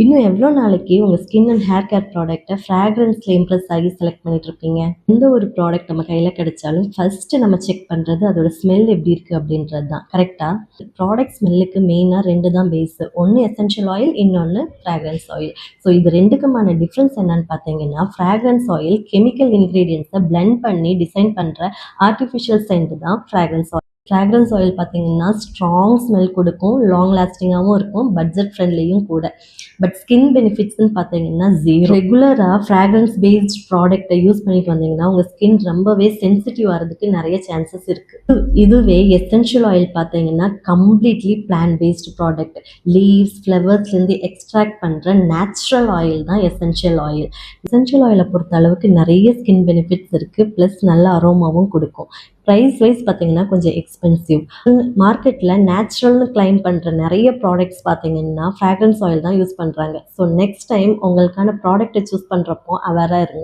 இன்னும் எவ்வளோ நாளைக்கு உங்கள் ஸ்கின் அண்ட் ஹேர் கேர் ப்ராடக்ட்டை ஃப்ராக்ரன்ஸில் இம்ப்ரெஸ் ஆகி செலக்ட் பண்ணிட்டு இருப்பீங்க? எந்த ஒரு ப்ராடக்ட் நம்ம கையில் கிடைச்சாலும் ஃபர்ஸ்ட் நம்ம செக் பண்ணுறது அதோட ஸ்மெல் எப்படி இருக்குது அப்படின்றது தான், கரெக்டாக? ப்ராடக்ட் ஸ்மெல்லுக்கு மெயினாக ரெண்டு தான் பேஸு. ஒன்று எசென்ஷியல் ஆயில், இன்னொன்று ஃப்ராக்ரன்ஸ் ஆயில். ஸோ இது ரெண்டுக்குமான டிஃப்ரென்ஸ் என்னன்னு பார்த்தீங்கன்னா, ஃப்ராக்ரன்ஸ் ஆயில் கெமிக்கல் இன்க்ரீடியன்ஸை பிளெண்ட் பண்ணி டிசைன் பண்ணுற ஆர்டிஃபிஷியல் சென்ட் தான் ஃப்ராக்ரன்ஸ் ஆயில். ஃப்ராக்ரன்ஸ் ஆயில் பார்த்தீங்கன்னா ஸ்ட்ராங் ஸ்மெல் கொடுக்கும், லாங் லாஸ்டிங்காகவும் இருக்கும், பட்ஜெட் ஃப்ரெண்ட்லியும் கூட. பட் ஸ்கின் பெனிஃபிட்ஸ்ன்னு பார்த்தீங்கன்னா ஜீரோ. ரெகுலராக ஃப்ராக்ரன்ஸ் பேஸ்ட் ப்ராடக்ட்டை யூஸ் பண்ணிட்டு வந்தீங்கன்னா உங்கள் ஸ்கின் ரொம்பவே சென்சிட்டிவ் ஆகிறதுக்கு நிறைய சான்சஸ் இருக்குது. இதுவே எசென்ஷியல் ஆயில் பார்த்தீங்கன்னா completely plant based product. Leaves, ஃப்ளவர்ஸ்லேருந்து எக்ஸ்ட்ராக்ட் பண்ணுற நேச்சுரல் ஆயில் தான் எசென்ஷியல் ஆயில். எசென்ஷியல் ஆயிலை பொறுத்த அளவுக்கு நிறைய ஸ்கின் பெனிஃபிட்ஸ் இருக்குது, ப்ளஸ் நல்ல அரோமாவும் கொடுக்கும். ப்ரைஸ் வைஸ் பார்த்தீங்கன்னா கொஞ்சம் எக்ஸ்பென்சிவ். மார்க்கெட்டில் நேச்சுரல்னு கிளைம் பண்ணுற நிறைய ப்ராடக்ட்ஸ் பார்த்தீங்கன்னா ஃப்ராக்ரன்ஸ் ஆயில் தான் யூஸ் பண்ணுறாங்க. ஸோ நெக்ஸ்ட் டைம் உங்களுக்கான ப்ராடக்ட்டை சூஸ் பண்ணுறப்போ அவேராக இருங்க.